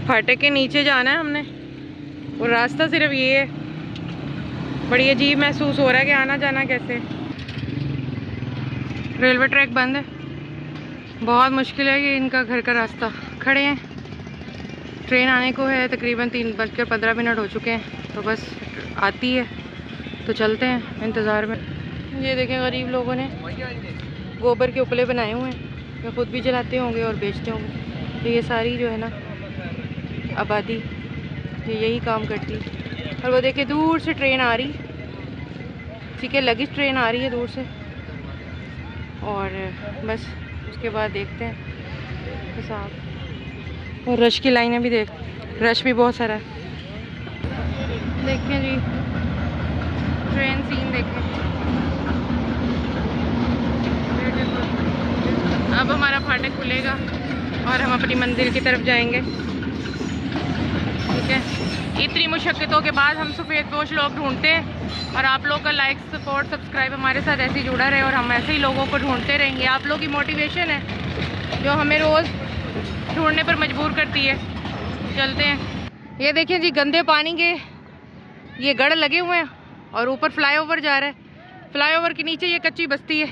फाटक के नीचे जाना है हमने और रास्ता सिर्फ ये है। बड़ी अजीब महसूस हो रहा है कि आना जाना कैसे। रेलवे ट्रैक बंद है, बहुत मुश्किल है ये इनका घर का रास्ता। खड़े हैं, ट्रेन आने को है, तकरीबन 3:15 हो चुके हैं, तो बस आती है तो चलते हैं इंतज़ार में। ये देखें गरीब लोगों ने गोबर के उपले बनाए हुए हैं, ये खुद भी जलाते होंगे और बेचते होंगे। तो ये सारी जो है ना आबादी ये यही काम करती है। और वो देखिए दूर से ट्रेन आ रही, ठीक है, लगेज ट्रेन आ रही है दूर से। और बस उसके बाद देखते हैं हिसाब। और रश की लाइनें भी देख, रश भी बहुत सारा है। देखें जी ट्रेन सीन देखें। अब हमारा फाटक खुलेगा और हम अपनी मंजिल की तरफ जाएंगे। ठीक है, इतनी मुशक्क़तों के बाद हम सफ़ेद पोश लोग ढूंढते हैं और आप लोग का लाइक सपोर्ट सब्सक्राइब हमारे साथ ऐसे ही जुड़ा रहे और हम ऐसे ही लोगों को ढूंढते रहेंगे। आप लोग की मोटिवेशन है जो हमें रोज़ ढूंढने पर मजबूर करती है। चलते हैं। ये देखिए जी गंदे पानी के ये गढ़ लगे हुए हैं और ऊपर फ्लाईओवर जा रहा है। फ्लाईओवर के नीचे ये कच्ची बस्ती है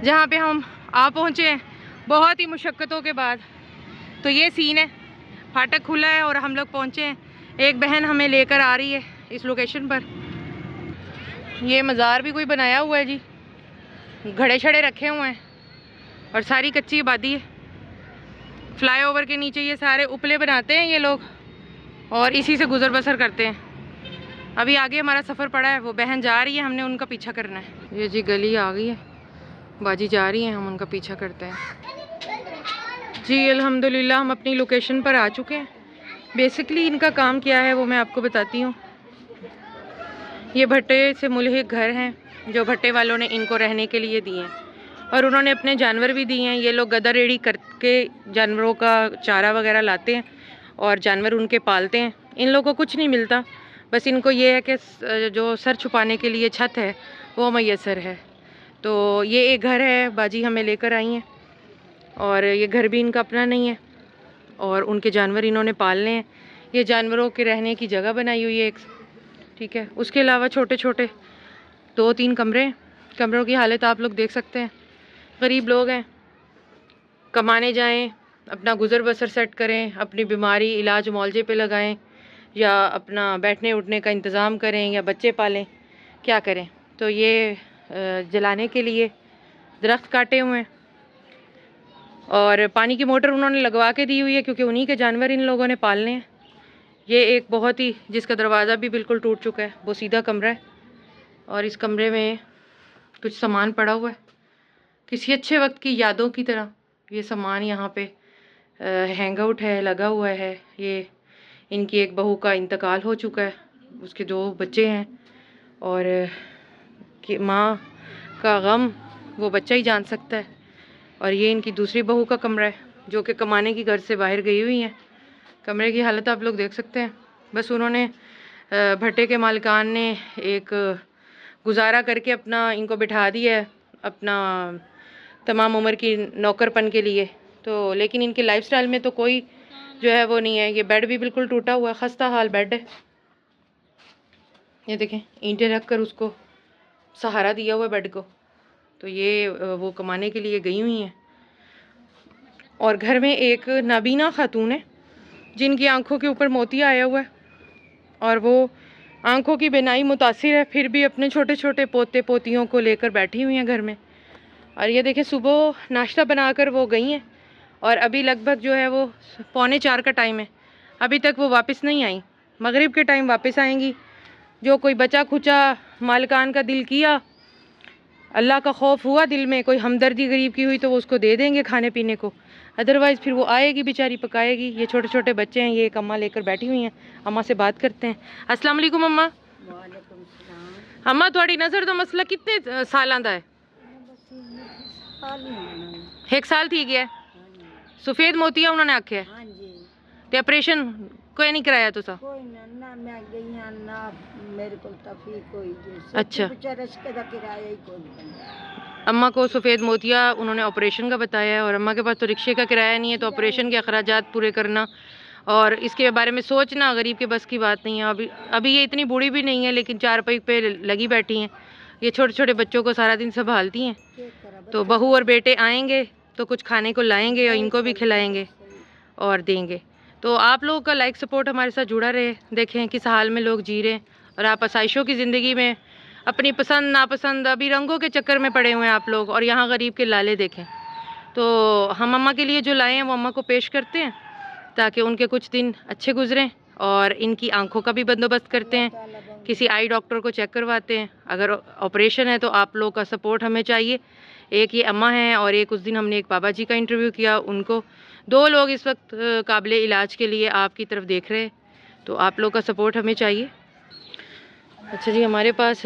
जहाँ पे हम आ पहुँचे हैं बहुत ही मुशक्क़तों के बाद। तो ये सीन है, फाटक खुला है और हम लोग पहुँचे हैं। एक बहन हमें लेकर आ रही है इस लोकेशन पर। ये मज़ार भी कोई बनाया हुआ है जी, घड़े छड़े रखे हुए हैं और सारी कच्ची आबादी है। फ्लाईओवर के नीचे ये सारे उपले बनाते हैं ये लोग और इसी से गुज़र बसर करते हैं। अभी आगे हमारा सफ़र पड़ा है, वो बहन जा रही है, हमने उनका पीछा करना है। ये जी गली आ गई है, बाजी जा रही हैं, हम उनका पीछा करते हैं जी। अल्हम्दुलिल्लाह हम अपनी लोकेशन पर आ चुके हैं। बेसिकली इनका काम क्या है वो मैं आपको बताती हूँ। ये भट्टे से मुल्हिक घर हैं जो भट्टे वालों ने इनको रहने के लिए दिए हैं और उन्होंने अपने जानवर भी दिए हैं। ये लोग गदर रेडी करके जानवरों का चारा वगैरह लाते हैं और जानवर उनके पालते हैं। इन लोगों को कुछ नहीं मिलता, बस इनको ये है कि जो सर छुपाने के लिए छत है वो मैसर है। तो ये एक घर है, बाजी हमें लेकर आई हैं और ये घर भी इनका अपना नहीं है और उनके जानवर इन्होंने पालने हैं। ये जानवरों के रहने की जगह बनाई हुई है एक, ठीक है। उसके अलावा छोटे छोटे 2-3 कमरे हैं। कमरों की हालत आप लोग देख सकते हैं। गरीब लोग हैं, कमाने जाएं, अपना गुज़र बसर सेट करें, अपनी बीमारी इलाज मौलजे पे लगाएं या अपना बैठने उठने का इंतज़ाम करें या बच्चे पालें, क्या करें। तो ये जलाने के लिए दरख्त काटे हुए हैं और पानी की मोटर उन्होंने लगवा के दी हुई है क्योंकि उन्हीं के जानवर इन लोगों ने पालने हैं। ये एक बहुत ही, जिसका दरवाज़ा भी बिल्कुल टूट चुका है, वो सीधा कमरा है और इस कमरे में कुछ सामान पड़ा हुआ है किसी अच्छे वक्त की यादों की तरह। ये सामान यहाँ पे हैंग आउट है, लगा हुआ है। ये इनकी एक बहू का इंतकाल हो चुका है, उसके 2 बच्चे हैं और कि माँ का गम वो बच्चा ही जान सकता है। और ये इनकी दूसरी बहू का कमरा है जो कि कमाने की घर से बाहर गई हुई हैं। कमरे की हालत आप लोग देख सकते हैं। बस उन्होंने भट्टे के मालिकान ने एक गुजारा करके अपना इनको बिठा दिया है अपना तमाम उम्र की नौकरपन के लिए। तो लेकिन इनके लाइफस्टाइल में तो कोई जो है वो नहीं है। ये बेड भी बिल्कुल टूटा हुआ है, खस्ता हाल बेड है। ये देखें ईंटें रख कर उसको सहारा दिया हुआ है बेड को। तो ये वो कमाने के लिए गई हुई हैं। और घर में एक नाबीना खातून है जिनकी आंखों के ऊपर मोतिया आया हुआ है और वो आंखों की बिनाई मुतासिर है, फिर भी अपने छोटे छोटे पोते पोतियों को लेकर बैठी हुई हैं घर में। और ये देखें सुबह नाश्ता बनाकर वो गई हैं और अभी लगभग जो है वो 3:45 का टाइम है, अभी तक वो वापस नहीं आई। मगरिब के टाइम वापस आएंगी। जो कोई बचा खुचा मालिकान का दिल किया, अल्लाह का खौफ हुआ दिल में, कोई हमदर्दी गरीब की हुई तो वो उसको दे देंगे खाने पीने को, अदरवाइज़ फिर वो आएगी बेचारी पकाएगी। ये छोटे छोटे बच्चे हैं, ये एक अम्मा लेकर बैठी हुई हैं। अम्मा से बात करते हैं। अस्सलाम वालेकुम अम्मा। वालेकुम सलाम। अम्मा थोड़ी नज़र तो मसला कितने साल का है? 1 साल थी गया। सफ़ेद मोतिया उन्होंने आखे हाँ जी। ते ऑपरेशन कोई नहीं कराया तुसा? कोई ना मैं गई हाँ ना मेरे को तफीक कोई। अच्छा। रिश्ते का किराया ही कोई नहीं। अम्मा को सफ़ेद मोतिया उन्होंने ऑपरेशन का बताया है और अम्मा के पास तो रिक्शे का किराया नहीं है, तो ऑपरेशन के अखराजात पूरे करना और इसके बारे में सोचना गरीब के बस की बात नहीं है। अभी ये इतनी बूढ़ी भी नहीं है, लेकिन चारपाई पे लगी बैठी हैं। ये छोटे छोटे बच्चों को सारा दिन संभालती हैं। तो बहू और बेटे आएंगे तो कुछ खाने को लाएंगे और इनको भी खिलाएंगे और देंगे। तो आप लोगों का लाइक सपोर्ट हमारे साथ जुड़ा रहे। देखें किस हाल में लोग जी रहे हैं और आप आसाइशों की ज़िंदगी में अपनी पसंद नापसंद अभी रंगों के चक्कर में पड़े हुए हैं आप लोग, और यहाँ गरीब के लाले देखें। तो हम अम्मा के लिए जो लाए हैं वो अम्मा को पेश करते हैं ताकि उनके कुछ दिन अच्छे गुजरें, और इनकी आंखों का भी बंदोबस्त करते हैं। किसी आई डॉक्टर को चेक करवाते हैं। अगर ऑपरेशन है तो आप लोग का सपोर्ट हमें चाहिए। एक ये अम्मा हैं और एक उस दिन हमने एक बाबा जी का इंटरव्यू किया, उनको 2 लोग इस वक्त काबिले इलाज के लिए आपकी तरफ देख रहे हैं। तो आप लोग का सपोर्ट हमें चाहिए। अच्छा जी, हमारे पास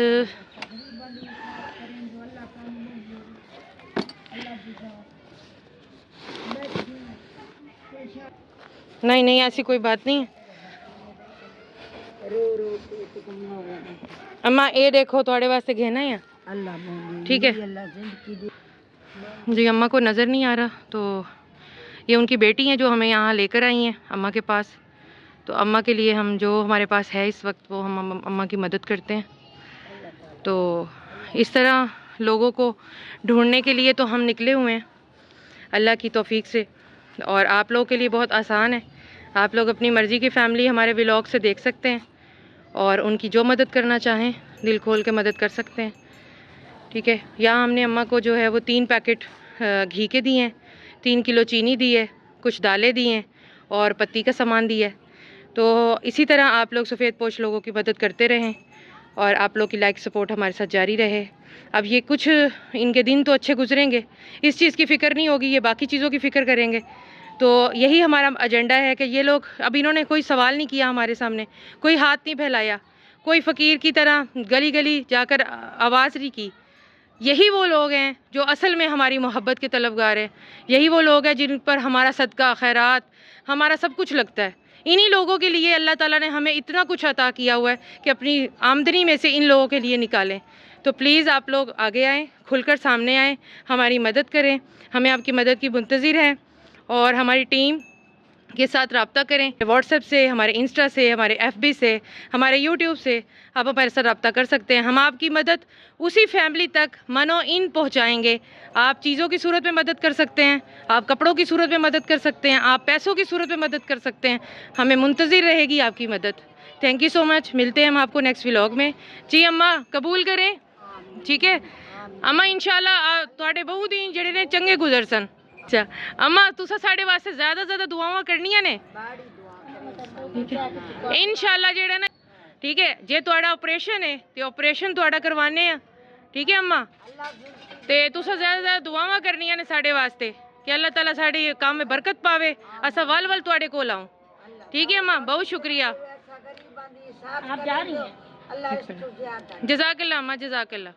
नहीं ऐसी कोई बात नहीं है। अम्मा ये देखो थोड़े वास्ते घेना है, ठीक है जी। अम्मा को नज़र नहीं आ रहा, तो ये उनकी बेटी हैं जो हमें यहाँ लेकर आई हैं अम्मा के पास। तो अम्मा के लिए हम जो हमारे पास है इस वक्त वो हम अम्मा की मदद करते हैं। तो इस तरह लोगों को ढूंढने के लिए तो हम निकले हुए हैं अल्लाह की तौफीक से, और आप लोगों के लिए बहुत आसान है। आप लोग अपनी मर्ज़ी की फ़ैमिली हमारे व्लॉग से देख सकते हैं और उनकी जो मदद करना चाहें दिल खोल के मदद कर सकते हैं, ठीक है। यहाँ हमने अम्मा को जो है वो 3 पैकेट घी के दिए हैं, 3 किलो चीनी दी है, कुछ दालें दी हैं और पत्ती का सामान दिया है। तो इसी तरह आप लोग सफ़ेद पोश लोगों की मदद करते रहें और आप लोग की लाइक सपोर्ट हमारे साथ जारी रहे। अब ये कुछ इनके दिन तो अच्छे गुजरेंगे, इस चीज़ की फ़िक्र नहीं होगी, ये बाकी चीज़ों की फ़िक्र करेंगे। तो यही हमारा एजेंडा है कि ये लोग, अब इन्होंने कोई सवाल नहीं किया हमारे सामने, कोई हाथ नहीं फैलाया, कोई फ़कीर की तरह गली गली जाकर आवाज़ नहीं की। यही वो लोग हैं जो असल में हमारी मोहब्बत के तलबगार हैं। यही वो लोग हैं जिन पर हमारा सदका खैरात, हमारा सब कुछ लगता है। इन्हीं लोगों के लिए अल्लाह ताला ने हमें इतना कुछ अता किया हुआ है कि अपनी आमदनी में से इन लोगों के लिए निकालें। तो प्लीज़ आप लोग आगे आएँ, खुलकर सामने आएँ, हमारी मदद करें। हमें आपकी मदद की मुंतज़िर हैं और हमारी टीम के साथ रब्ता करें। व्हाट्सएप से, हमारे इंस्टा से, हमारे FB से, हमारे यूट्यूब से आप हमारे साथ रब्ता कर सकते हैं। हम आपकी मदद उसी फैमिली तक मनो इन पहुँचाएँगे। आप चीज़ों की सूरत में मदद कर सकते हैं, आप कपड़ों की सूरत में मदद कर सकते हैं, आप पैसों की सूरत में मदद कर सकते हैं। हमें मुंतज़िर रहेगी आपकी मदद। Thank you so much. मिलते हैं हम आपको नेक्स्ट व्लॉग में। जी अम्मा कबूल करें, ठीक है अम्मा। इंशाल्लाह तुहाडे बहुत दिन जेडे ने चंगे गुजर सन। अच्छा अम्मा तुसा साढ़े वास्ते ज़्यादा दुआवां करनियां ने, इंशाल्लाह जेड़ा ना, ठीक है। जे तुहाडा ऑपरेशन है तो ऑपरेशन तुहाडा करवाने आ, ठीक है अम्मा। ते तुसा ज़्यादा दुआवां करनियां ने साढ़े वास्ते कि अल्लाह ताला साढ़े काम में बरकत पावे, असा वल वल तुहाडे कोल आऊं, ठीक है अम्मा। बहुत शुक्रिया। आप जा रही हैं? जज़ाकल्लाह अम्मा, जज़ाकल्लाह।